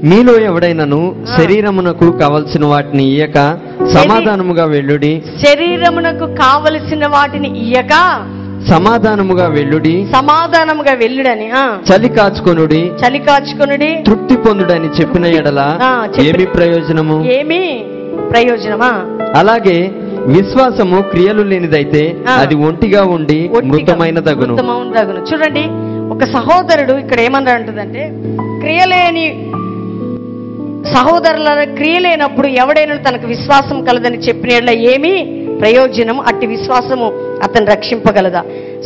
మీలో ఎవడైనను శరీరమునకు కావలసిన వాటిని ఇయ్యక సమాధానముగా వెళ్ళుడి. శరీరమునకు కావలసిన వాటిని ఇయ్యక సమాధానముగా వెళ్ళుడి. సమాధానముగా వెళ్ళుడని చలి కాచుకొనుడి తృప్తి పొందుడని చెప్పిన ఎడల ఏమి ప్రయోజనము? ఏమి ప్రయోజనమా? అలాగే విశ్వాసము క్రియలు లేనిదైతే అది ఒంటిగా ఉండి మృతమైన దగును. చూడండి, ఒక సహోదరుడు ఇక్కడ ఏమన్నాడంటే, క్రియలేని సహోదరుల క్రియలేనప్పుడు ఎవడైనా తనకు విశ్వాసం కలదని చెప్పిన ఏమీ ప్రయోజనం? అట్టి విశ్వాసము అతను రక్షింపగలదా?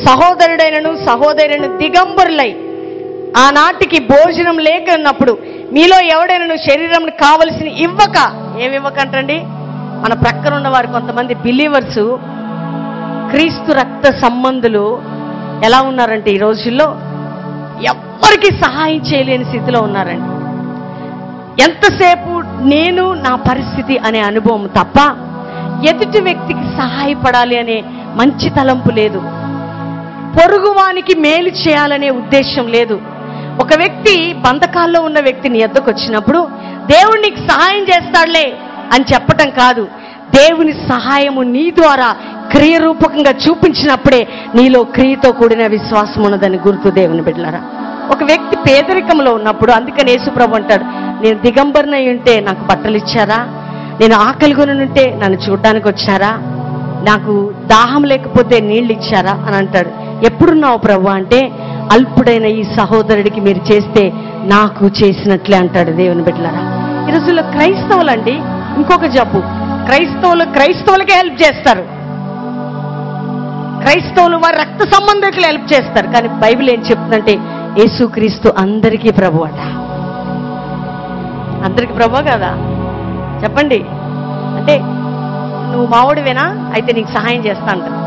సహోదరుడైనను సహోదరులను దిగంబరులై ఆనాటికి భోజనం లేకున్నప్పుడు మీలో ఎవడైనా శరీరం కావలసిన ఇవ్వక, ఏమి ఇవ్వకంటండి? మన ప్రక్కన ఉన్న వారు కొంతమంది బిలీవర్స్, క్రీస్తు రక్త సంబంధులు ఎలా ఉన్నారంటే ఈ రోజుల్లో ఎవ్వరికి సహాయం చేయలేని స్థితిలో ఉన్నారండి. ఎంతసేపు నేను నా పరిస్థితి అనే అనుభవం తప్ప ఎదుటి వ్యక్తికి సహాయపడాలి అనే మంచి తలంపు లేదు. పొరుగువానికి మేలు చేయాలనే ఉద్దేశం లేదు. ఒక వ్యక్తి బంధకాల్లో ఉన్న వ్యక్తిని ఎద్దకు వచ్చినప్పుడు దేవుడు నీకు సహాయం చేస్తాడులే అని చెప్పటం కాదు, దేవుని సహాయము నీ ద్వారా క్రియరూపకంగా చూపించినప్పుడే నీలో క్రియతో కూడిన విశ్వాసం ఉన్నదని గుర్తు. దేవుని బిడ్డలారా, ఒక వ్యక్తి పేదరికంలో ఉన్నప్పుడు, అందుకని యేసుప్రభు అంటాడు, నేను దిగంబరనై ఉంటే నాకు బట్టలు ఇచ్చారా? నేను ఆకలి కొని ఉంటే నన్ను చూడడానికి వచ్చారా? నాకు దాహం లేకపోతే నీళ్ళు ఇచ్చారా అని అంటాడు. ఎప్పుడున్నావు ప్రభు అంటే, అల్పుడైన ఈ సహోదరుడికి మీరు చేస్తే నాకు చేసినట్లే అంటాడు. దేవుని బిడ్డలారా, ఈ రోజుల్లో క్రైస్తవులండి ఇంకొక జబ్బు, క్రైస్తవులకే హెల్ప్ చేస్తారు. క్రైస్తవులు వారి రక్త సంబంధికులు హెల్ప్ చేస్తారు. కానీ బైబిల్ ఏం చెప్తుందంటే, యేసుక్రీస్తు అందరికీ ప్రభు అట. అందరికి ప్రభు కదా? చెప్పండి. అంటే నువ్వు మావుడివేనా? అయితే నీకు సహాయం చేస్తా అంటారు.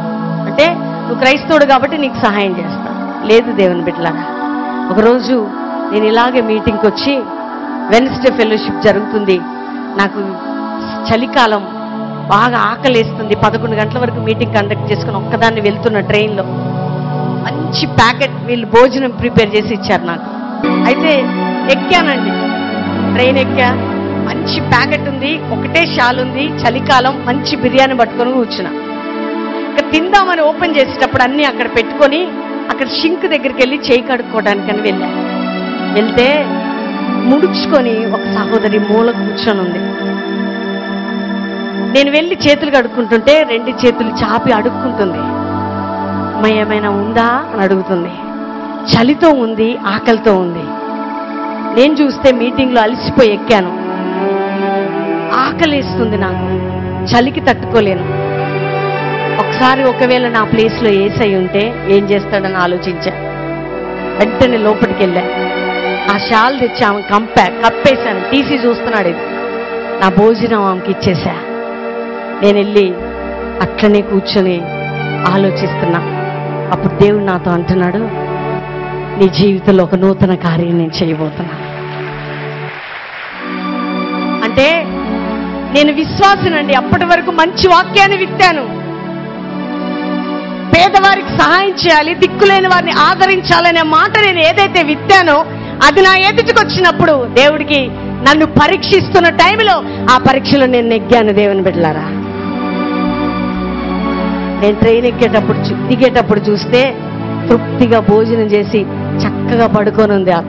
అంటే నువ్వు క్రైస్తవుడు కాబట్టి నీకు సహాయం చేస్తా. లేదు దేవుని బిడ్డలారా, ఒకరోజు నేను ఇలాగే మీటింగ్కి వచ్చి, వెన్స్డే ఫెలోషిప్ జరుగుతుంది, నాకు చలికాలం బాగా ఆకలేస్తుంది, 11 గంటల వరకు మీటింగ్ కండక్ట్ చేసుకుని ఒక్కదాన్ని వెళ్తున్న ట్రైన్లో మంచి ప్యాకెట్ వీళ్ళు భోజనం ప్రిపేర్ చేసి ఇచ్చారు నాకు. అయితే ఎక్కానండి, ట్రైన్ ఎక్కా, మంచి ప్యాకెట్ ఉంది, ఒకటే షాల్ ఉంది, చలికాలం, మంచి బిర్యానీ పట్టుకొని కూర్చున్నా. ఇక్కడ తిందామని ఓపెన్ చేసేటప్పుడు అన్నీ అక్కడ పెట్టుకొని అక్కడ షింక్ దగ్గరికి వెళ్ళి చేయి కడుక్కోవడానికని వెళ్తే ముడుచుకొని ఒక సహోదరి మూల కూర్చొని ఉంది. నేను వెళ్ళి చేతులు కడుక్కుంటుంటే 2 చేతులు చాపి అడుక్కుంటుంది. అమ్మ ఏమైనా ఉందా అని అడుగుతుంది. చలితో ఉంది, ఆకలితో ఉంది. నేను చూస్తే మీటింగ్లో అలసిపోయి ఎక్కాను, ఆకలిస్తుంది, నాకు చలికి తట్టుకోలేను. ఒకవేళ నా ప్లేస్లో యేసయ్య ఉంటే ఏం చేస్తాడని ఆలోచించా. వెంటనే లోపలికి వెళ్ళా, ఆ షాల్ తెచ్చి ఆమె కప్పేశాను. తీసి చూస్తున్నాడు, ఇది నా భోజనం ఆమెకి ఇచ్చేసా. నేను వెళ్ళి అట్లనే కూర్చొని ఆలోచిస్తున్నా. అప్పుడు దేవుడు నాతో అంటున్నాడు, నీ జీవితంలో ఒక నూతన కార్యం నేను చేయబోతున్నా. అంటే నేను విశ్వాసనండి. అప్పటి వరకు మంచి వాక్యాన్ని విత్తాను, పేదవారికి సహాయం చేయాలి, దిక్కులేని వారిని ఆదరించాలనే మాట నేను ఏదైతే విత్తానో అది నా ఎదుటికి వచ్చినప్పుడు దేవుడికి నన్ను పరీక్షిస్తున్న టైంలో ఆ పరీక్షలో నేను నెగ్గాను. దేవుని బిడ్డలారా, నేను ట్రైన్ దిగేటప్పుడు చూస్తే తృప్తిగా భోజనం చేసి చక్కగా పడుకొని ఉంది ఆ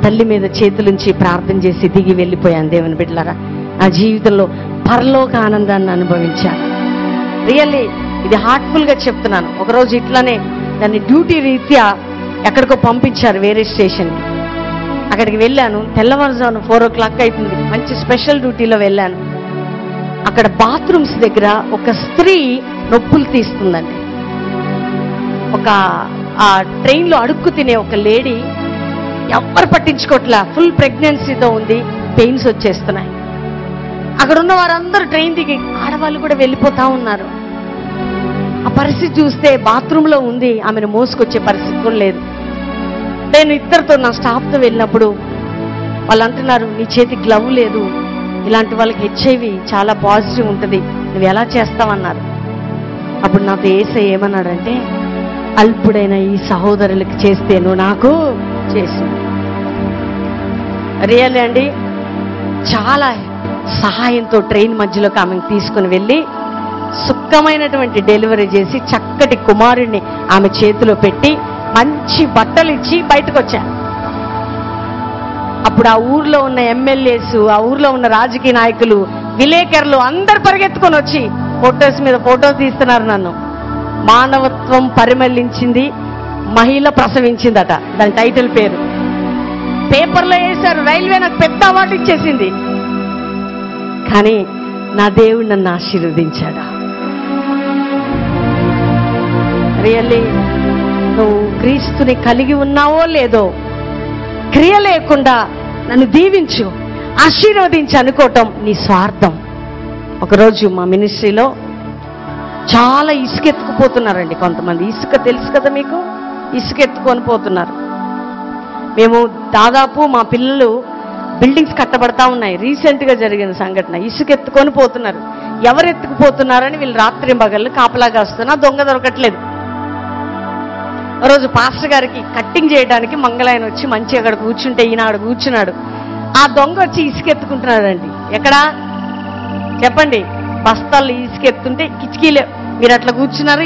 తల్లి మీద చేతులుంచి ప్రార్థన చేసి దిగి వెళ్ళిపోయాను. దేవుని బిడ్డలారా, నా జీవితంలో పరలోక ఆనందాన్ని అనుభవించాను. రియల్లీ ఇది హార్ట్ఫుల్గా చెప్తున్నాను. ఒకరోజు ఇట్లానే దాన్ని డ్యూటీ రీత్యా ఎక్కడికో పంపించారు, వేరే స్టేషన్కి. అక్కడికి వెళ్ళాను, తెల్లవారుజామున 4 o'clock అవుతుంది, మంచి స్పెషల్ డ్యూటీలో వెళ్ళాను. అక్కడ బాత్రూమ్స్ దగ్గర ఒక స్త్రీ నొప్పులు తీస్తుందండి. ఆ ట్రైన్లో అడుక్కు తినే ఒక లేడీ, ఎవ్వరు పట్టించుకోవట్లా, ఫుల్ ప్రెగ్నెన్సీతో ఉంది, పెయిన్స్ వచ్చేస్తున్నాయి. అక్కడ ఉన్న వారందరూ ట్రైన్ దిగి ఆడవాళ్ళు కూడా వెళ్ళిపోతా ఉన్నారు. ఆ పరిస్థితి చూస్తే బాత్రూంలో ఉంది, ఆమెను మోసుకొచ్చే పరిస్థితి కూడా లేదు. నేను ఇద్దరితో నా స్టాఫ్తో వెళ్ళినప్పుడు వాళ్ళు అంటున్నారు, నీ చేతి గ్లవ్ లేదు, ఇలాంటి వాళ్ళకి HIV చాలా పాజిటివ్ ఉంటుంది, నువ్వు ఎలా చేస్తావన్నారు. అప్పుడు నాతో యేసయ్య ఏమన్నాడంటే, అల్పుడైన ఈ సహోదరులకి చేస్తే నువ్వు నాకు చేసి. రియల్లీ అండి, చాలా సహాయంతో ట్రైన్ మధ్యలోకి ఆమెను తీసుకుని వెళ్ళి సుఖమైనటువంటి డెలివరీ చేసి చక్కటి కుమారుడిని ఆమె చేతిలో పెట్టి మంచి బట్టలు ఇచ్చి బయటకు వచ్చా. అప్పుడు ఆ ఊర్లో ఉన్న ఎమ్మెల్యేస్, ఆ ఊర్లో ఉన్న రాజకీయ నాయకులు, విలేకరులు అందరు పరిగెత్తుకొని వచ్చి ఫొటోస్ మీద ఫొటోస్ తీస్తున్నారు. నన్ను మానవత్వం పరిమళించింది, మహిళ ప్రసవించిందట, దాని టైటిల్ పేరు పేపర్లో వేశారు. రైల్వే నాకు పెద్ద అవార్డు ఇచ్చేసింది. కానీ నా దేవుడు నన్ను ఆశీర్వదించాడా. రియల్లీ నువ్వు క్రీస్తుని కలిగి ఉన్నావో లేదో, క్రియ లేకుండా నన్ను దీవించు, ఆశీర్వదించు అనుకోవటం నీ స్వార్థం. ఒకరోజు మా మినిస్ట్రీలో చాలా ఇసుక ఎత్తుకుపోతున్నారండి కొంతమంది. ఇసుక తెలుసు కదా మీకు, ఇసుక ఎత్తుకొని పోతున్నారు. మేము దాదాపు మా పిల్లలు బిల్డింగ్స్ కట్టబడతా ఉన్నాయి. రీసెంట్గా జరిగిన సంఘటన, ఇసుక ఎత్తుకొని పోతున్నారు. ఎవరు ఎత్తుకుపోతున్నారని వీళ్ళు రాత్రి పగళ్ళు కాపలాగా వస్తున్నా, దొంగ దొరకట్లేదు. రోజు పాస్టర్ గారికి కట్టింగ్ చేయడానికి మంగళాయన వచ్చి మంచిగా అక్కడ కూర్చుంటే ఈయన అక్కడ కూర్చున్నాడు. ఆ దొంగ వచ్చి ఇసుక ఎత్తుకుంటున్నాడండి. ఎక్కడా చెప్పండి, బస్తాలు ఇసుక ఎత్తుంటే కిటికీలే, మీరు అట్లా కూర్చున్నారు,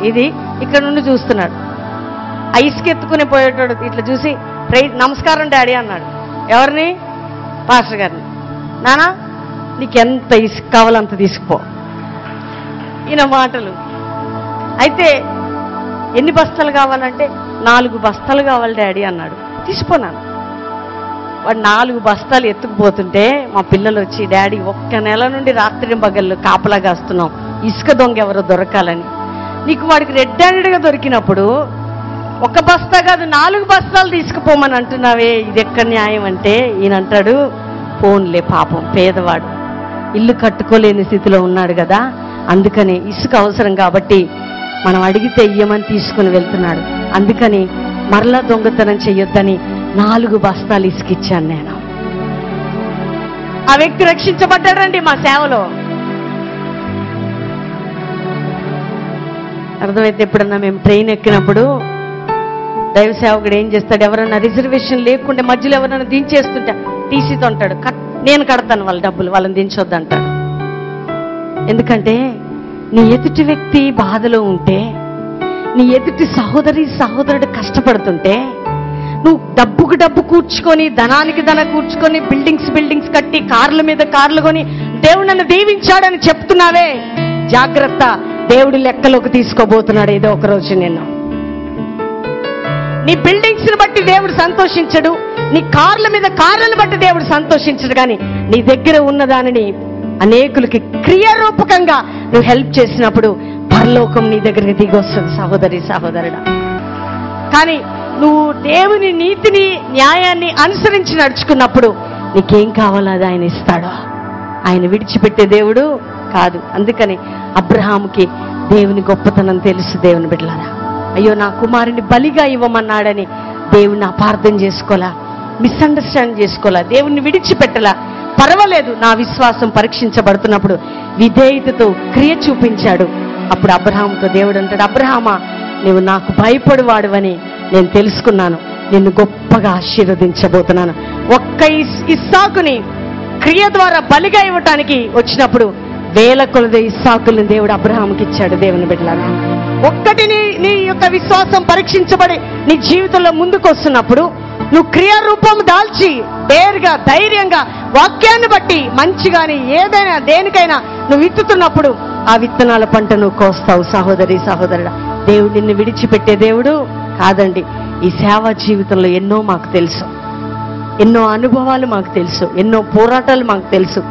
ఇది ఇక్కడ నుండి చూస్తున్నాడు. ఆ ఇసుక ఎత్తుకుని పోయేటోడు ఇట్లా చూసి నమస్కారం డాడీ అన్నాడు. ఎవరిని? పాస్టర్ గారిని. నానా నీకెంత ఇసుక కావాలో అంత తీసుకుపో. ఈయన మాటలు. అయితే ఎన్ని బస్తాలు కావాలంటే 4 బస్తాలు కావాలి డాడీ అన్నాడు. తీసుకున్నాను. వాడు 4 బస్తాలు ఎత్తుకుపోతుంటే మా పిల్లలు వచ్చి, డాడీ 1 నెల నుండి రాత్రి పగళ్ళు కాపలాగా వస్తున్నాం, ఇసుక దొంగ ఎవరో దొరకాలని. నీకు వాడికి రెడ్ హ్యాండెడ్గా దొరికినప్పుడు 1 బస్తా కాదు 4 బస్తాలు తీసుకుపోమని అంటున్నావే, ఇది ఎక్కడ న్యాయం అంటే ఈయన అంటాడు, పోన్లే పాపం పేదవాడు, ఇల్లు కట్టుకోలేని స్థితిలో ఉన్నాడు కదా, అందుకని ఇసుక అవసరం కాబట్టి మనం అడిగితే ఇయ్యమని తీసుకుని వెళ్తున్నాడు, అందుకని మరలా దొంగతనం చెయ్యొద్దని 4 బస్తాలు ఇసుకిచ్చాను నేను. ఆ వ్యక్తి రక్షించబడ్డాడండి మా సేవలో. అర్థమైతే ఎప్పుడన్నా మేము ట్రైన్ ఎక్కినప్పుడు దైవ సేవకుడు ఏం చేస్తాడు, ఎవరన్నా రిజర్వేషన్ లేకుండా మధ్యలో ఎవరన్నా దించేస్తుంటా టీసీతో అంటాడు, నేను కడతాను వాళ్ళ డబ్బులు, వాళ్ళని దించొద్దంటాడు. ఎందుకంటే నీ ఎదుటి వ్యక్తి బాధలో ఉంటే, నీ ఎదుటి సహోదరుడు కష్టపడుతుంటే, నువ్వు డబ్బుకు డబ్బు కూర్చుకొని, ధనానికి ధన కూర్చుకొని, బిల్డింగ్స్ కట్టి, కార్ల మీద కార్లు కొని దేవుడు నన్ను దీవించాడని చెప్తున్నావే, జాగ్రత్త, దేవుడి లెక్కలోకి తీసుకోబోతున్నాడు ఏదో ఒక రోజు నిన్ను. నీ బిల్డింగ్స్ ని బట్టి దేవుడు సంతోషించడు, నీ కార్ల మీద కార్లను బట్టి దేవుడు సంతోషించడు, కానీ నీ దగ్గర ఉన్నదానిని అనేకులకి క్రియారూపకంగా నువ్వు హెల్ప్ చేసినప్పుడు పరలోకం నీ దగ్గరికి దిగి వస్తుంది సహోదరుడా. కానీ నువ్వు దేవుని నీతిని న్యాయాన్ని అనుసరించి నడుచుకున్నప్పుడు నీకేం కావాలో అది ఆయన ఇస్తాడో. ఆయన విడిచిపెట్టే దేవుడు కాదు. అందుకని అబ్రహాముకి దేవుని గొప్పతనం తెలుసు. దేవుని బిడ్డలారా, అయ్యో నా కుమారుని బలిగా ఇవ్వమన్నాడని దేవుణ్ణి అపార్థం చేసుకోలా, మిస్అండర్స్టాండ్ చేసుకోలా, దేవుణ్ణి విడిచిపెట్టలా. పర్వాలేదు, నా విశ్వాసం పరీక్షించబడుతున్నప్పుడు విధేయతతో క్రియ చూపించాడు. అప్పుడు అబ్రహాముతో దేవుడు అంటాడు, అబ్రహామా, నువ్వు నాకు భయపడువాడువని నేను తెలుసుకున్నాను, నిన్ను గొప్పగా ఆశీర్వదించబోతున్నాను. ఒక్క ఇస్సాకుని క్రియ ద్వారా బలిగా ఇవ్వటానికి వచ్చినప్పుడు 1000 కొలది ఇస్సాకుల్ని దేవుడు అబ్రహాముకి ఇచ్చాడు. దేవుని బిడ్డలారా, ఒక్కటిని నీ యొక్క విశ్వాసం పరీక్షించబడి నీ జీవితంలో ముందుకు వస్తున్నప్పుడు నువ్వు క్రియారూపం దాల్చి డేర్గా ధైర్యంగా వాక్యాన్ని బట్టి మంచిగాని ఏదైనా దేనికైనా నువ్వు విత్తుతున్నప్పుడు ఆ విత్తనాల పంట నువ్వు కోస్తావు. సహోదరుడా, దేవుడు నిన్ను విడిచిపెట్టే దేవుడు కాదండి. ఈ సేవా జీవితంలో ఎన్నో మాకు తెలుసు, ఎన్నో అనుభవాలు మాకు తెలుసు, ఎన్నో పోరాటాలు మాకు తెలుసు.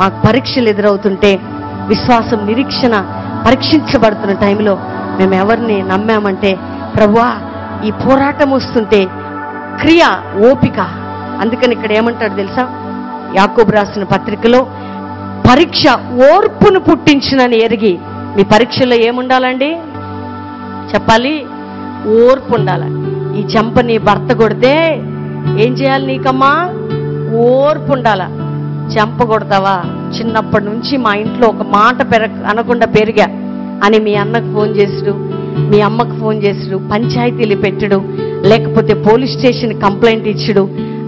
మాకు పరీక్షలు ఎదురవుతుంటే, విశ్వాసం నిరీక్షణ పరీక్షించబడుతున్న టైంలో మేము ఎవరిని నమ్మామంటే, ప్రభువా ఈ పోరాటం వస్తుంటే క్రియ, ఓపిక. అందుకని ఇక్కడ ఏమంటాడు తెలుసా, యాకోబు రాసిన పత్రికలో, పరీక్ష ఓర్పును పుట్టించునని ఎరిగి. మీ పరీక్షలో ఏముండాలండి చెప్పాలి? ఓర్పు ఉండాలి. ఈ చెంప నీ భర్త కొడితే ఏం చేయాలి నీకమ్మా? ఓర్పు ఉండాల. చెంప కొడతావా? చిన్నప్పటి నుంచి మా ఇంట్లో ఒక మాట అనకుండా పెరిగా అని మీ అన్నకు ఫోన్ చేసుడు, మీ అమ్మకు ఫోన్ చేసుడు, పంచాయతీలు పెట్టుడు, లేకపోతే పోలీస్ స్టేషన్ కంప్లైంట్ ఇచ్చుడు,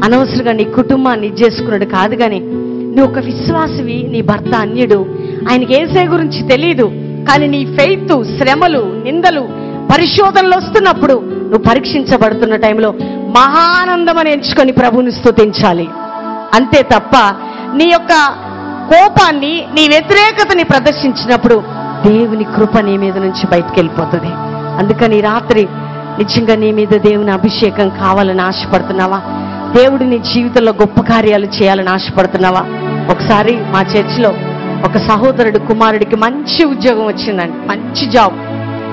అనవసరంగా నీ కుటుంబాన్ని చేసుకున్నాడు కాదు, కానీ నువ్వు ఒక విశ్వాసివి, నీ భర్త అన్యుడు, ఆయనకి యేసే గురించి తెలియదు, కానీ నీ ఫెయిత్ శ్రమలు, నిందలు, పరిశోధనలు వస్తున్నప్పుడు నువ్వు పరీక్షించబడుతున్న టైంలో మహానందం అని ఎంచుకొని ప్రభువుని స్తుతించాలి. అంతే తప్ప నీ యొక్క కోపాన్ని, నీ వ్యతిరేకతని ప్రదర్శించినప్పుడు దేవుని కృప నీ మీద నుంచి బయటికి వెళ్ళిపోతుంది. అందుకని రాత్రి నిజంగా నీ మీద దేవుని అభిషేకం కావాలని ఆశపడుతున్నావా? దేవుడు నీ జీవితంలో గొప్ప కార్యాలు చేయాలని ఆశపడుతున్నావా? ఒకసారి మా చర్చిలో ఒక సహోదరుడు కుమారుడికి మంచి ఉద్యోగం వచ్చిందండి, మంచి జాబ్.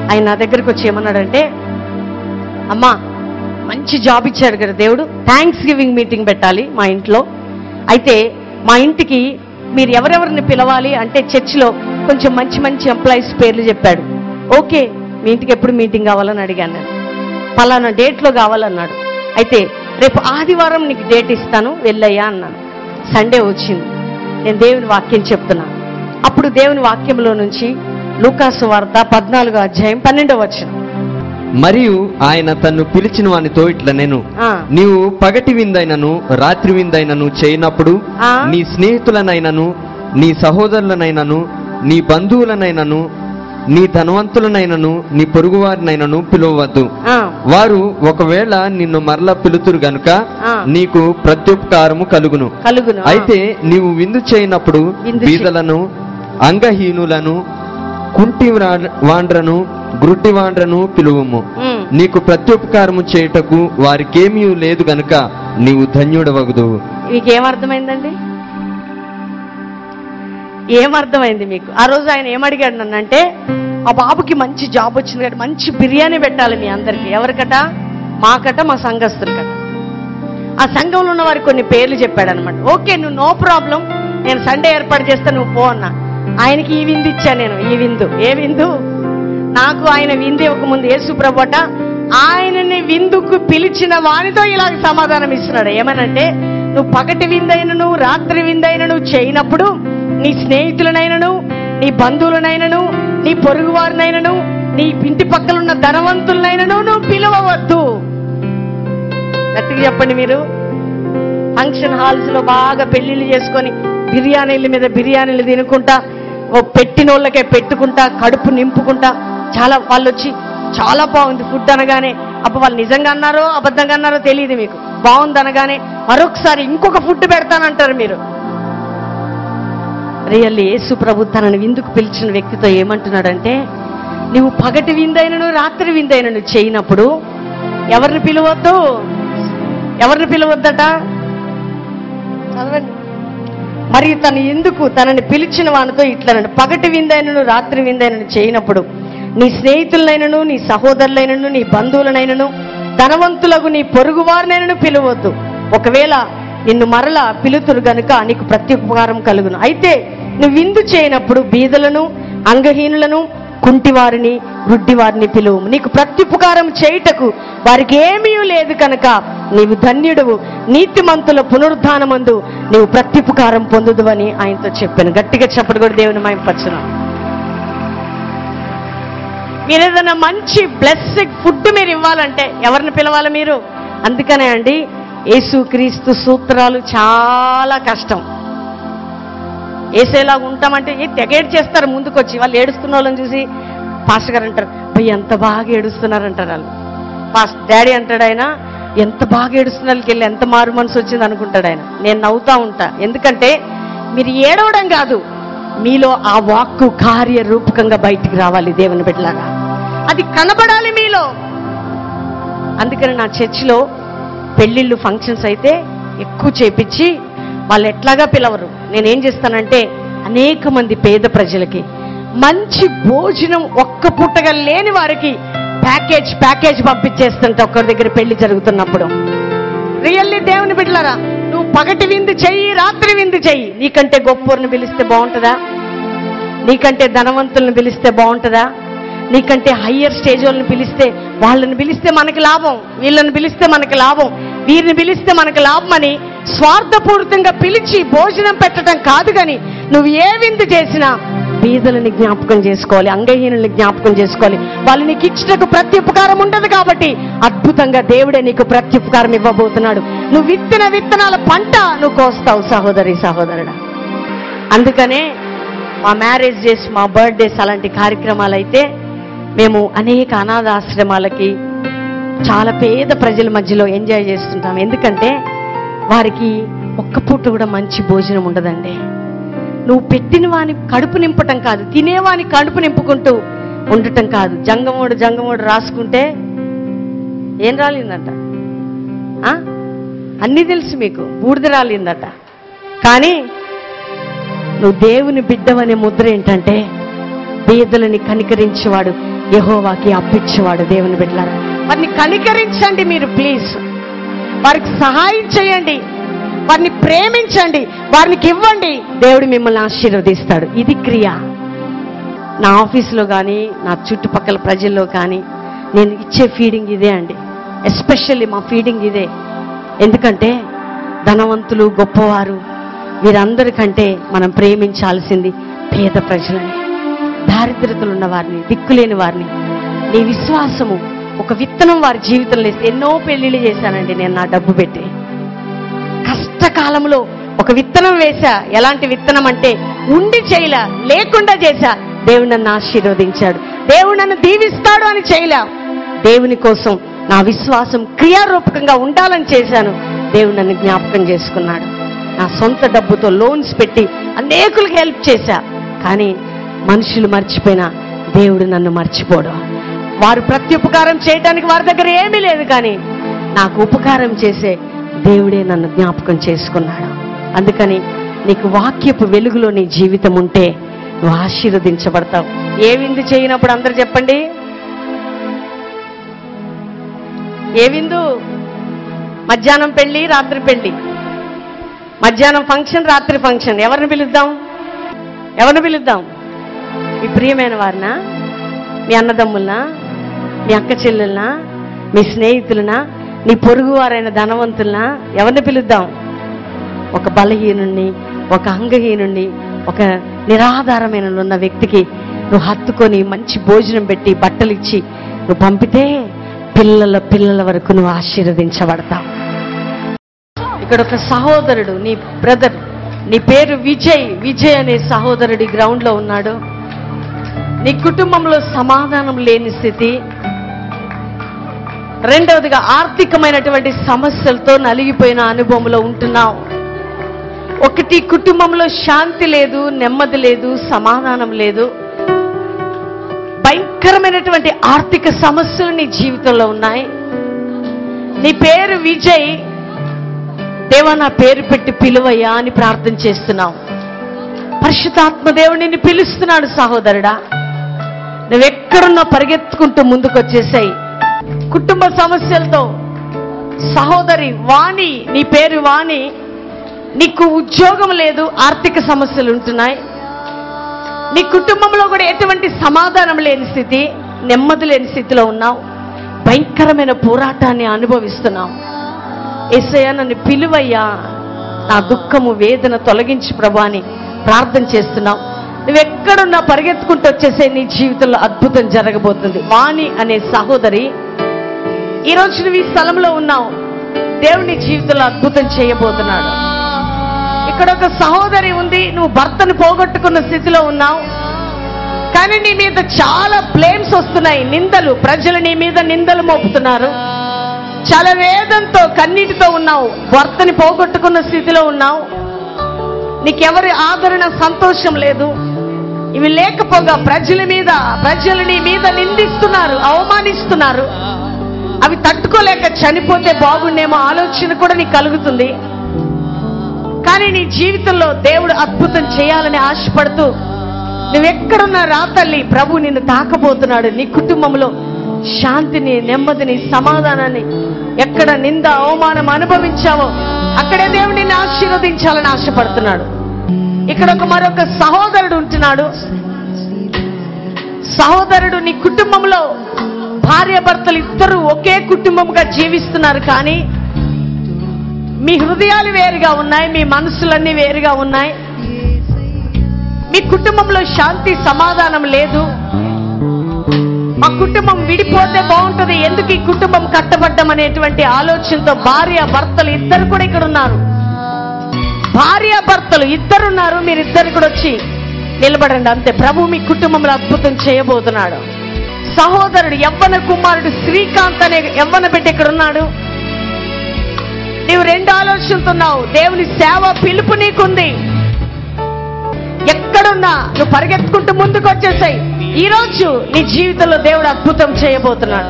ఆయన నా దగ్గరకు వచ్చి ఏమన్నాడంటే, అమ్మా మంచి జాబ్ ఇచ్చాడు కదా దేవుడు, థ్యాంక్స్ గివింగ్ మీటింగ్ పెట్టాలి మా ఇంట్లో, అయితే మా ఇంటికి మీరు ఎవరెవరిని పిలవాలి అంటే చర్చిలో కొంచెం మంచి మంచి ఎంప్లాయీస్ పేర్లు చెప్పాడు. ఓకే, మీ ఇంటికి ఎప్పుడు మీటింగ్ కావాలని అడిగాను నేను. పలానా డేట్లో కావాలన్నాడు. అయితే రేపు ఆదివారం నీకు డేట్ ఇస్తాను వెళ్ళయ్యా అన్నాను. సండే వచ్చింది, నేను దేవుని వాక్యం చెప్తున్నాను. అప్పుడు దేవుని వాక్యంలో నుంచి లూకాసు వార్త 14వ అధ్యాయం 12వ వచనం, మరియు ఆయన తన్ను పిలిచిన వానితో ఇట్లా నేను నీవు పగటి విందైనను రాత్రి విందైనను చేయనప్పుడు నీ స్నేహితులనైనను నీ సహోదరులనైనను నీ బంధువులనైనను నీ ధనవంతులనైనను నీ పొరుగువారినైనను పిలువవద్దు. వారు ఒకవేళ నిన్ను మరలా పిలుతురు గనుక నీకు ప్రత్యుపకారము కలుగును. అయితే నీవు విందు చేయనప్పుడు బీదలను, అంగహీనులను, కుంటి వాండ్రను, గ్రుడ్డి వాండ్రను పిలువము. నీకు ప్రత్యుపకారము చేయుటకు వారికేమీ లేదు గనుక నీవు ధన్యుడవగుదు. మీకేమర్థమైందండి? ఏమర్థమైంది మీకు? ఆ రోజు ఆయన ఏమడిగాడు నన్నంటే, ఆ బాబుకి మంచి జాబ్ వచ్చింది కదా, మంచి బిర్యానీ పెట్టాలి మీ అందరికి. ఎవరికట? మాకట, మా సంఘస్థులకట. ఆ సంఘంలో ఉన్న వారికి కొన్ని పేర్లు చెప్పాడు అనమాట. ఓకే, నువ్వు నో ప్రాబ్లం, నేను సండే ఏర్పాటు చేస్తా, నువ్వు పో అన్నా. ఆయనకి ఈ విందు ఇచ్చా నేను. ఈ విందు ఏ విందు? నాకు ఆయన విందు ఇవ్వకముందు యేసు ప్రభుట ఆయనని విందుకు పిలిచిన వానితో ఇలాగ సమాధానం ఇస్తున్నాడు. ఏమనంటే, నువ్వు పగటి విందైనను రాత్రి విందైనను చేయనప్పుడు నీ స్నేహితులనైనను, నీ బంధువులనైనను, నీ పొరుగు వారినైనను, నీ ఇంటి పక్కలున్న ధనవంతులనైనను నువ్వు పిలవవద్దు. గట్టిగా చెప్పండి. మీరు ఫంక్షన్ హాల్స్ లో బాగా పెళ్లిళ్ళు చేసుకొని బిర్యానీల మీద బిర్యానీలు తినుకుంటా, ఓ పెట్టినోళ్ళకే పెట్టుకుంటా, కడుపు నింపుకుంటా, చాలా వాళ్ళు వచ్చి చాలా బాగుంది ఫుడ్ అనగానే, అప్పుడు వాళ్ళు నిజంగా అన్నారో అబద్ధంగా అన్నారో తెలియదు మీకు, బాగుంది అనగానే మరొకసారి ఇంకొక ఫుడ్ పెడతానంటారు మీరు. రియల్లీ యేసు ప్రభు తనని విందుకు పిలిచిన వ్యక్తితో ఏమంటున్నాడంటే, నువ్వు పగటి విందైనను రాత్రి విందైనను చేయనప్పుడు ఎవరిని పిలవద్దు. ఎవరిని పిలవద్దట? చదవండి. మరియు తను ఎందుకు తనని పిలిచిన వానితో ఇట్లనండి, పగటి విందైనను రాత్రి విందైనను చేయనప్పుడు నీ స్నేహితులనైనను, నీ సహోదరులైనను, నీ బంధువులనైనను, ధనవంతులకు నీ పొరుగు వారినైనను పిలవద్దు. ఒకవేళ నిన్ను మరలా పిలుతురు గనుక నీకు ప్రత్యుపకారం కలుగును. అయితే నువ్వు విందు చేయనప్పుడు బీదలను, అంగహీనులను, కుంటివారిని, గుడ్డివారిని పిలువు. నీకు ప్రత్యుపకారం చేయుటకు వారికి ఏమీ లేదు కనుక నీవు ధన్యుడవు. నీతిమంతుల పునరుద్ధానమందు నీవు ప్రత్యుపకారం పొందుదువని ఆయనతో చెప్పాను. గట్టిగా చెప్పడు కూడా దేవుని మహిమపరచును. మీరు ఏదైనా మంచి బ్లెస్సింగ్ ఫుడ్ మీరు ఇవ్వాలంటే ఎవరిని పిలవాలి మీరు? అందుకనే అండి యేసుక్రీస్తు సూత్రాలు చాలా కష్టం. ఏసేలాగా ఉంటామంటే తెగేడు చేస్తారు. ముందుకొచ్చి వాళ్ళు ఏడుస్తున్న వాళ్ళని చూసి పాస్టర్ గారు అంటారు, భయ్ ఎంత బాగా ఏడుస్తున్నారంటారు వాళ్ళు. డాడీ అంటాడు ఆయన, ఎంత బాగా ఏడుస్తున్నారు వెళ్ళి ఎంత మారు మనసు వచ్చింది అనుకుంటాడు ఆయన. నేను నవ్వుతా ఉంటా, ఎందుకంటే మీరు ఏడవడం కాదు, మీలో ఆ వాక్కు కార్యరూపకంగా బయటికి రావాలి దేవుని బిడ్డలాగా, అది కనబడాలి మీలో. అందుకని నా చర్చిలో పెళ్ళిళ్ళు ఫంక్షన్స్ అయితే ఎక్కువ చేపించి వాళ్ళు ఎట్లాగా పిలవరు. నేనేం చేస్తానంటే అనేక మంది పేద ప్రజలకి మంచి భోజనం ఒక్క పూటగా లేని వారికి ప్యాకేజ్ పంపించేస్తుంటే ఒక్కరి దగ్గర పెళ్లి జరుగుతున్నప్పుడు. రియల్లీ దేవుని బిడ్డలారా, నువ్వు పగటి విందు చెయ్యి, రాత్రి విందు చెయ్యి. నీకంటే గొప్పని పిలిస్తే బాగుంటుందా? నీకంటే ధనవంతులను పిలిస్తే బాగుంటుందా? నీకంటే హయ్యర్ స్టేజ్ వాళ్ళని పిలిస్తే, వాళ్ళని పిలిస్తే మనకి లాభం, వీళ్ళని పిలిస్తే మనకి లాభం, వీరిని పిలిస్తే మనకి లాభం అని స్వార్థపూరితంగా పిలిచి భోజనం పెట్టడం కాదు. కానీ నువ్వు ఏ విందు చేసినా బీదలని జ్ఞాపకం చేసుకోవాలి, అంగహీనుల్ని జ్ఞాపకం చేసుకోవాలి. వాళ్ళు నీకు ఇచ్చినకు ప్రత్యుపకారం ఉండదు కాబట్టి అద్భుతంగా దేవుడే నీకు ప్రత్యుపకారం ఇవ్వబోతున్నాడు. నువ్వు విత్తిన విత్తనాల పంట నువ్వు కోస్తావు సహోదరి సహోదరుడా. అందుకనే మా మ్యారేజ్ డేస్, మా బర్త్డేస్ అలాంటి కార్యక్రమాలు అయితే మేము అనేక అనాథాశ్రమాలకి, చాలా పేద ప్రజల మధ్యలో ఎంజాయ్ చేస్తుంటాం. ఎందుకంటే వారికి ఒక్క పూట కూడా మంచి భోజనం ఉండదండి. నువ్వు పెట్టిన వాని కడుపు నింపటం కాదు, తినేవాని కడుపు నింపుకుంటూ ఉండటం కాదు. జంగమోడు రాసుకుంటే ఏం రాలిందట, అన్నీ తెలుసు మీకు, బూడిద రాలిందట. కానీ నువ్వు దేవుని బిడ్డవనే ముద్ర ఏంటంటే బీదలని కనికరించేవాడు, యెహోవాకి అప్పిచ్చేవాడు. దేవుని బిడ్డలారా, వారిని కనికరించండి మీరు, ప్లీజ్. వారికి సహాయం చేయండి, వారిని ప్రేమించండి, వారికి ఇవ్వండి. దేవుడు మిమ్మల్ని ఆశీర్వదిస్తాడు. ఇది క్రియ. నా ఆఫీస్లో కానీ, నా చుట్టుపక్కల ప్రజల్లో కానీ నేను ఇచ్చే ఫీడింగ్ ఇదే అండి. ఎస్పెషల్లీ మా ఫీడింగ్ ఇదే. ఎందుకంటే ధనవంతులు, గొప్పవారు వీరందరికంటే మనం ప్రేమించాల్సింది పేద ప్రజలని, దారిద్రతలు ఉన్న వారిని, దిక్కులేని వారిని. నీ విశ్వాసము ఒక విత్తనం వారి జీవితంలో వేసి, ఎన్నో పెళ్లిళ్ళు చేశానండి నేను నా డబ్బు పెట్టి. కష్టకాలంలో ఒక విత్తనం వేశా. ఎలాంటి విత్తనం అంటే ఉండి చేయలే, లేకుండా చేశా. దేవుడు నన్ను ఆశీర్వదించాడు, దేవుడు నన్ను దీవిస్తాడు అని చేయలే. దేవుని కోసం నా విశ్వాసం క్రియారూపకంగా ఉండాలని చేశాను. దేవుడు నన్ను జ్ఞాపకం చేసుకున్నాడు. నా సొంత డబ్బుతో లోన్స్ పెట్టి అనేకులకు హెల్ప్ చేశా. కానీ మనుషులు మర్చిపోయినా దేవుడు నన్ను మర్చిపోడు. వారు ప్రత్యుపకారం చేయడానికి వారి దగ్గర ఏమీ లేదు, కానీ నాకు ఉపకారం చేసే దేవుడే నన్ను జ్ఞాపకం చేసుకున్నాడు. అందుకని నీకు వాక్యపు వెలుగులో నీ జీవితం ఉంటే నువ్వు ఆశీర్వదించబడతావు. ఏ విందు చేయనప్పుడు అందరు చెప్పండి, ఏ విందు? మధ్యాహ్నం పెళ్లి, రాత్రి పెళ్లి. మధ్యాహ్నం ఫంక్షన్, రాత్రి ఫంక్షన్. ఎవరిని పిలుద్దాం? ఎవరిని పిలుద్దాం? మీ ప్రియమైన వారినా, మీ అన్నదమ్ములనా, మీ అక్క చెల్లెలనా, మీ స్నేహితులనా, నీ పొరుగు వారైన ధనవంతులనా? ఎవరిని పిలుద్దాం? ఒక బలహీనుణ్ణి, ఒక అంగహీనుణ్ణి, ఒక నిరాధారమైన ఉన్న వ్యక్తికి నువ్వు హత్తుకొని మంచి భోజనం పెట్టి బట్టలు ఇచ్చి నువ్వు పంపితే పిల్లల వరకు నువ్వు ఆశీర్వదించబడతావు. ఇక్కడ ఒక సహోదరుడు, నీ బ్రదర్, నీ పేరు విజయ్ అనే సహోదరుడి గ్రౌండ్ లో ఉన్నాడు. నీ కుటుంబంలో సమాధానం లేని స్థితి, రెండవదిగా ఆర్థికమైనటువంటి సమస్యలతో నలిగిపోయిన అనుభవంలో ఉంటున్నావు. ఒకటి, కుటుంబంలో శాంతి లేదు, నెమ్మది లేదు, సమాధానం లేదు. భయంకరమైనటువంటి ఆర్థిక సమస్యలు నీ జీవితంలో ఉన్నాయి. నీ పేరు విజయ్, దేవా నా పేరు పెట్టి పిలువయ్యా అని ప్రార్థన చేస్తున్నావు. పరిశుద్ధాత్మ దేవుడు నిన్ను పిలుస్తున్నాడు. సహోదరుడా, నువ్వెక్కడున్నా పరిగెత్తుకుంటూ ముందుకు వచ్చేసాయి. కుటుంబ సమస్యలతో సహోదరి వాణి, నీ పేరు వాణి, నీకు ఉద్యోగం లేదు, ఆర్థిక సమస్యలు ఉంటున్నాయి. నీ కుటుంబంలో కూడా ఎటువంటి సమాధానం లేని స్థితి, నెమ్మది లేని స్థితిలో ఉన్నావు. భయంకరమైన పోరాటాన్ని అనుభవిస్తున్నావు. యేసయ్యా నన్ను పిలువయ్యా, నా దుఃఖము వేదన తొలగించి ప్రభా అని ప్రార్థన చేస్తున్నావు. నువ్వెక్కడున్నా పరిగెత్తుకుంటూ వచ్చేసే, నీ జీవితంలో అద్భుతం జరగబోతుంది. వాణి అనే సహోదరి, ఈరోజు నువ్వు ఈ స్థలంలో ఉన్నావు. దేవుని జీవితంలో అద్భుతం చేయబోతున్నాడు. ఇక్కడ ఒక సహోదరి ఉంది, నువ్వు భర్తను పోగొట్టుకున్న స్థితిలో ఉన్నావు. కానీ నీ మీద చాలా బ్లేమ్స్ వస్తున్నాయి, నిందలు. ప్రజలు నీ మీద నిందలు మోపుతున్నారు. చాలా వేదంతో, కన్నీటితో ఉన్నావు. భర్తని పోగొట్టుకున్న స్థితిలో ఉన్నావు. నీకెవరి ఆదరణ, సంతోషం లేదు. ఇవి లేకపోగా ప్రజలు నీ మీద నిందిస్తున్నారు, అవమానిస్తున్నారు. అవి తట్టుకోలేక చనిపోతే బాగుండేమో ఆలోచన కూడా నీకు కలుగుతుంది. కానీ నీ జీవితంలో దేవుడు అద్భుతం చేయాలని ఆశపడుతూ నువ్వెక్కడున్నా రా తల్లి, ప్రభు నిన్ను తాకబోతున్నాడు. నీ కుటుంబంలో శాంతిని, నెమ్మదిని, సమాధానాన్ని, ఎక్కడ నింద అవమానం అనుభవించావో అక్కడే దేవుడు నిన్ను ఆశీర్వదించాలని ఆశపడుతున్నాడు. ఇక్కడ మరొక సహోదరుడు ఉంటున్నాడు. సహోదరుడు, నీ కుటుంబంలో భార్య భర్తలు ఇద్దరు ఒకే కుటుంబంగా జీవిస్తున్నారు. కానీ మీ హృదయాలు వేరుగా ఉన్నాయి, మీ మనసులన్నీ వేరుగా ఉన్నాయి. మీ కుటుంబంలో శాంతి సమాధానం లేదు, మా కుటుంబం విడిపోతే బాగుంటుంది, ఎందుకు ఈ కుటుంబం కట్టబడ్డం అనేటువంటి ఆలోచనతో భార్య భర్తలు ఇద్దరు కూడా ఇక్కడ ఉన్నారు. భార్య భర్తలు ఇద్దరున్నారు, మీరిద్దరు కూడా వచ్చి నిలబడండి. అంతే, ప్రభు మీ కుటుంబంలో అద్భుతం చేయబోతున్నాడు. సహోదరుడు యవ్వన కుమారుడు శ్రీకాంత్ అనే యవ్వన బిడ్డ ఇక్కడ ఉన్నాడు. నీవు రెండు ఆలోచనలున్నావు. దేవుని సేవ పిలుపు నీకుంది. ఎక్కడున్నా నువ్వు పరిగెత్తుకుంటూ ముందుకు వచ్చేసాయి. ఈ రోజు నీ జీవితంలో దేవుడు అద్భుతం చేయబోతున్నాడు.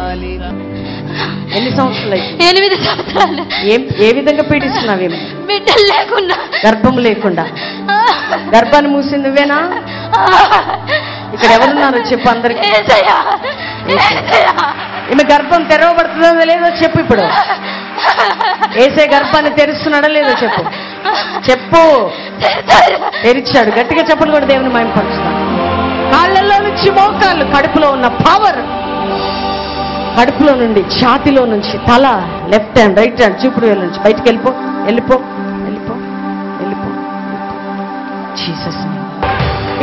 ఎన్ని సంవత్సరాలు? 8 సంవత్సరాలు. ఏ విధంగా పీడిస్తున్నావేమి? బిడ్డలు లేకుండా, గర్భం లేకుండా. గర్భాన్ని మూసింది నువ్వేనా? ఇక్కడ ఎవరున్నారో చెప్పు అందరికి. ఈమె గర్భం తెరవబడుతుందో లేదో చెప్పు. ఇప్పుడు ఏసే గర్భాన్ని తెరుస్తున్నాడో లేదో చెప్పు. చెప్పు. తెరిచాడు. గట్టిగా చెప్పలు కూడా దేవుని మహిమపరుస్తాడు. కాళ్ళల్లో నుంచి మోకాళ్ళు, కడుపులో ఉన్న పవర్, కడుపులో నుండి ఛాతిలో నుంచి తల, లెఫ్ట్ హ్యాండ్ రైట్ హ్యాండ్ చూపుడు వేళ్ళ నుంచి బయటికి వెళ్ళిపో వెళ్ళిపో వెళ్ళిపో వెళ్ళిపో. జీసస్.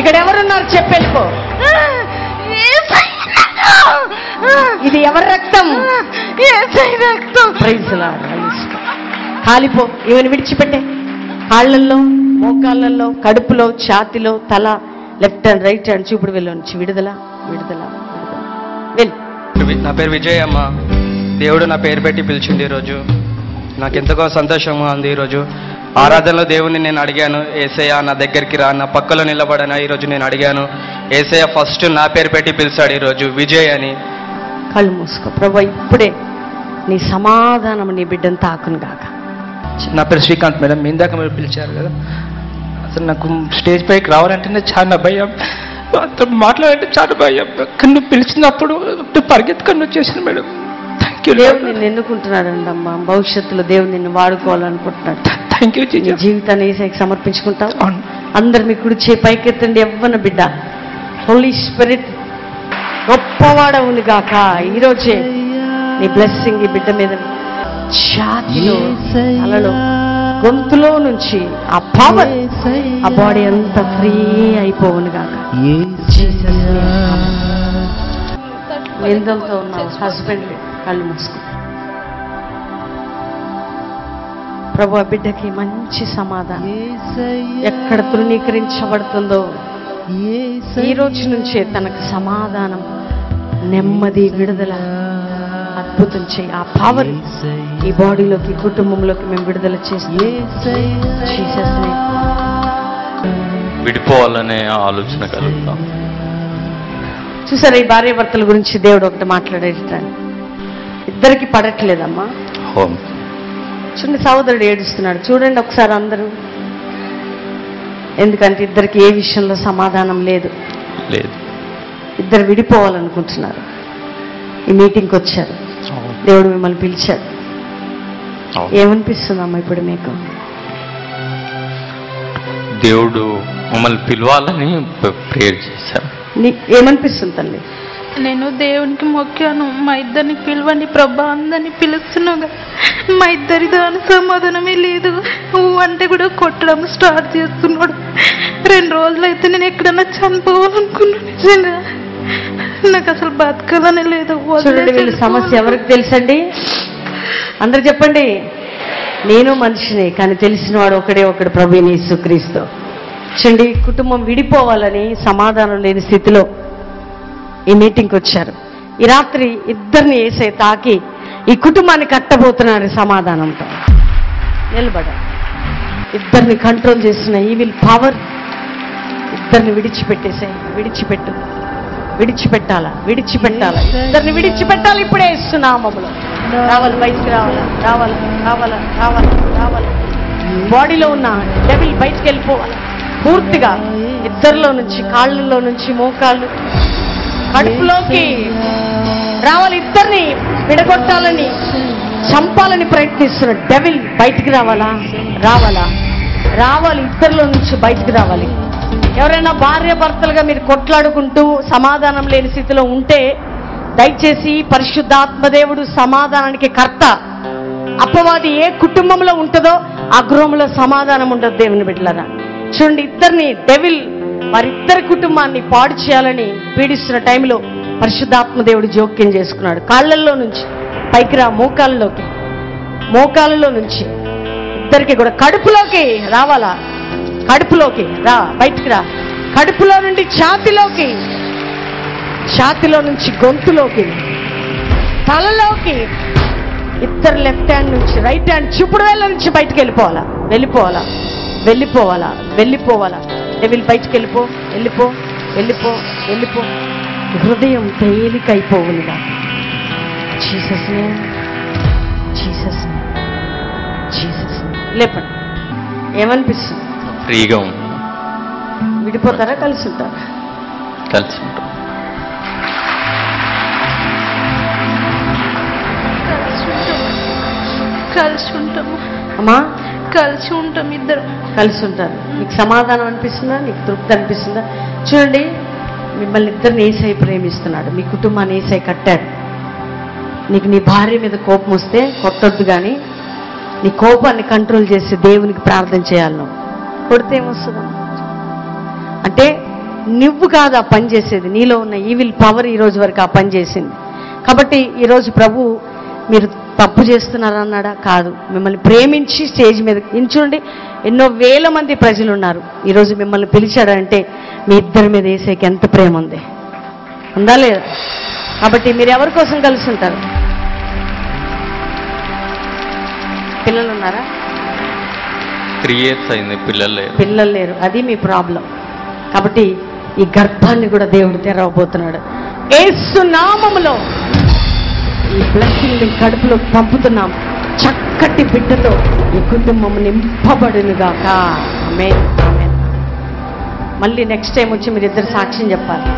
ఇక్కడ ఎవరున్నారు చెప్పు. వెళ్ళిపో. ఇది ఎవరి రక్తం? Praise lord. కాలిపో. ఈమెను విడిచిపెట్టే. కాళ్ళల్లో, మోకాళ్ళల్లో, కడుపులో, ఛాతిలో, తల, లెఫ్ట్ హ్యాండ్ రైట్ హ్యాండ్ చూపుడు వేళ్ళ నుంచి విడుదల విడుదల విడుదల. వెళ్ళి. నా పేరు విజయ్ అమ్మ. దేవుడు నా పేరు పెట్టి పిలిచింది ఈరోజు. నాకు ఎంతగా సంతోషంగా ఉంది. ఈరోజు ఆరాధనలో దేవుని నేను అడిగాను, ఏసయ్య నా దగ్గరికి రా, నా పక్కలో నిలబడనా. ఈరోజు నేను అడిగాను, ఏసయ్య ఫస్ట్ నా పేరు పెట్టి పిలిచాడు ఈరోజు, విజయ్ అని. కళ్ళు మూసుకో. ప్రభు ఇప్పుడే నీ సమాధానం నీ బిడ్డను తాకును గాక. నా పేరు శ్రీకాంత్ మేడం. మీ ఇందాక మీరు పిలిచారు కదా, అసలు నాకు స్టేజ్ పైకి రావాలంటేనే చాలా భయం, మాట్లాడాలంటే చాలా భయం. కానీ నువ్వు పిలిచినప్పుడు పరిగెత్తుకొని వచ్చేసాను మేడం. Thank you. దేవుడు నిన్ను ఎన్నుకుంటున్నాడండి అమ్మా. భవిష్యత్తులో దేవుడు నిన్ను వాడుకోవాలనుకుంటున్నాడు. Thank you. నీ జీవితాన్ని ఏసైకి సమర్పించుకుంటావు. అందరు మీ కుడి చేయి పైకెత్తండి. ఎవ్వన బిడ్డ. హోలీ స్పిరిట్ గొప్పవాడవుని గాక. ఈరోజే నీ బ్లెస్సింగ్ ఈ బిడ్డ మీద, ఛాతిలో, తలలో, గొంతులో నుంచి ఆ పవర్, ఆ బాడీ అంతా ఫ్రీ అయిపోవును గాక. నిందలతో ఉన్నావు. హస్బెండ్ కళ్ళు మూసుకో. ప్రభు ఆ బిడ్డకి మంచి సమాధానం, ఎక్కడ తృణీకరించబడుతుందో ఈ రోజు నుంచే తనకు సమాధానం, నెమ్మది, విడుదల, అద్భుతం చేయి. ఆ పవర్ ఈ బాడీలోకి, కుటుంబంలోకి మేము విడుదల చేస్తాం. విడిపోవాలనే ఆలోచన కలుగుతాం. చూసారా, ఈ భార్య భర్తల గురించి దేవుడు ఒకటి మాట్లాడేటాను. ఇద్దరికి పడట్లేదమ్మా. చూడండి, సహోదరుడు ఏడుస్తున్నాడు. చూడండి ఒకసారి అందరూ. ఎందుకంటే ఇద్దరికి ఏ విషయంలో సమాధానం లేదు. ఇద్దరు విడిపోవాలనుకుంటున్నారు. ఈ మీటింగ్కి వచ్చారు. దేవుడు మిమ్మల్ని పిలిచాడు. ఏమనిపిస్తుందమ్మా ఇప్పుడు మీకు? దేవుడు మమ్మల్ని పిలవాలని ప్రేయర్ చేశారు. ఏమనిపిస్తుంది తల్లి? నేను దేవునికి మొక్కాను, మా ఇద్దరిని పిలవండి ప్రభా, అందరినీ పిలుస్తున్నావు కదా, మా ఇద్దరి దాని సమాధానమే లేదు. అంటే కూడా కొట్టడం స్టార్ట్ చేస్తున్నాడు. 2 రోజులైతే నేను ఎక్కడన్నా చనిపోవాలనుకున్నాను. నిజంగా నాకు అసలు బతకాలనే లేదు. చూడండి, వీళ్ళ సమస్య ఎవరికి తెలుసండి? అందరు చెప్పండి. నేను మనిషిని, కానీ తెలిసినవాడు ఒకడు, ప్రభువైన యేసుక్రీస్తు. చూడండి, కుటుంబం విడిపోవాలని సమాధానం లేని స్థితిలో ఈ మీటింగ్కి వచ్చారు. ఈ రాత్రి ఇద్దరిని వేసే తాకి ఈ కుటుంబాన్ని కట్టబోతున్నారు సమాధానంతో. నిలబడ. ఇద్దరిని కంట్రోల్ చేస్తున్న ఈవిల్ పవర్ ఇద్దరిని విడిచిపెట్టేసే. విడిచిపెట్టాలా? ఇద్దరిని విడిచిపెట్టాలి. ఇప్పుడే ఇస్తున్నామములో. రావాలి, బయటికి రావాలి. బాడీలో ఉన్న డెవిల్ బయటికి వెళ్ళిపోవాలి పూర్తిగా. ఇద్దరిలో నుంచి, కాళ్ళల్లో నుంచి, మోకాళ్ళు, కడుపులోకి రావాలి. ఇద్దరిని విడగొట్టాలని, చంపాలని ప్రయత్నిస్తున్న డెవిల్ బయటికి రావాలి. ఇద్దరిలో నుంచి బయటికి రావాలి. ఎవరైనా భార్య భర్తలుగా మీరు కొట్లాడుకుంటూ సమాధానం లేని స్థితిలో ఉంటే దయచేసి పరిశుద్ధాత్మదేవుడు సమాధానానికి కర్త. అపవాది ఏ కుటుంబంలో ఉంటుందో ఆ గృహంలో సమాధానం ఉండదు. దేవుని బిడ్డలారా, చూడండి, ఇద్దరిని డెవిల్ వారిద్దరి కుటుంబాన్ని పాడు చేయాలని పీడిస్తున్న టైంలో పరిశుద్ధాత్మ దేవుడు జోక్యం చేసుకున్నాడు. కాళ్ళల్లో నుంచి పైకి రా, మోకాళ్ళలో నుంచి ఇద్దరికి కూడా కడుపులోకి రావాలా, కడుపులోకి రా, బయటికి రా, కడుపులో నుండి ఛాతిలోకి, ఛాతిలో నుంచి గొంతులోకి, తలలోకి, ఇద్దరు లెఫ్ట్ హ్యాండ్ నుంచి రైట్ హ్యాండ్ చూపుడు వేళ్ళ నుంచి బయటికి వెళ్ళిపోవాలా, వెళ్ళిపోవాలా, వెళ్ళిపోవాలా, వెళ్ళిపోవాలా. డెవిల్ బయటికి వెళ్ళిపో, వెళ్ళిపో, వెళ్ళిపో, వెళ్ళిపో. హృదయం తేలికైపోవునుగా. Jesus name, Jesus name, Jesus name. లేపండి. ఏమనిపిస్తుంది? ఫ్రీగా ఉంది. విడిపోతారా, కలిసి ఉంటారా? కలిసి ఉంటాం. కలిసి ఉంటాము అమ్మా, కలిసి ఉంటాం, ఇద్దరు కలిసి ఉంటారు. నీకు సమాధానం అనిపిస్తుందా? నీకు తృప్తి అనిపిస్తుందా? చూడండి, మిమ్మల్ని ఇద్దరిని ఏసై ప్రేమిస్తున్నాడు. మీ కుటుంబాన్ని ఏసై కట్టాడు. నీకు నీ భార్య మీద కోపం వస్తే కొట్టొద్దు, కానీ నీ కోపాన్ని కంట్రోల్ చేసి దేవునికి ప్రార్థన చేయాలి. నువ్వు కొడితే ఏమొస్తుందా? అంటే నువ్వు కాదు ఆ పని చేసేది, నీలో ఉన్న ఈవిల్ పవర్ ఈ రోజు వరకు ఆ పని చేసింది. కాబట్టి ఈరోజు ప్రభు మీరు తప్పు చేస్తున్నారన్నాడా? కాదు, మిమ్మల్ని ప్రేమించి స్టేజ్ మీద చూడండి, ఎన్నో వేల మంది ప్రజలు ఉన్నారు. ఈరోజు మిమ్మల్ని పిలిచాడంటే మీ ఇద్దరి మీద యేసేకి ఎంత ప్రేమ ఉంది, ఉందా లేదా? కాబట్టి మీరు ఎవరి కోసం కలిసి ఉంటారు? పిల్లలు ఉన్నారా? 3 years అయింది, పిల్లలు లేరు. పిల్లలు లేరు, అది మీ ప్రాబ్లం. కాబట్టి ఈ గర్భాన్ని కూడా దేవుడు తెరవబోతున్నాడు. యేసు నామములో ఈ బ్లెస్సింగ్ కడుపులో పంపుతున్నాం. చక్కటి బిడ్డతో ఈ కుటుంబం నింపబడునుగాక. ఆమేన్, ఆమేన్. మళ్ళీ నెక్స్ట్ టైం వచ్చి మీరు ఇద్దరు సాక్ష్యం చెప్పాలి.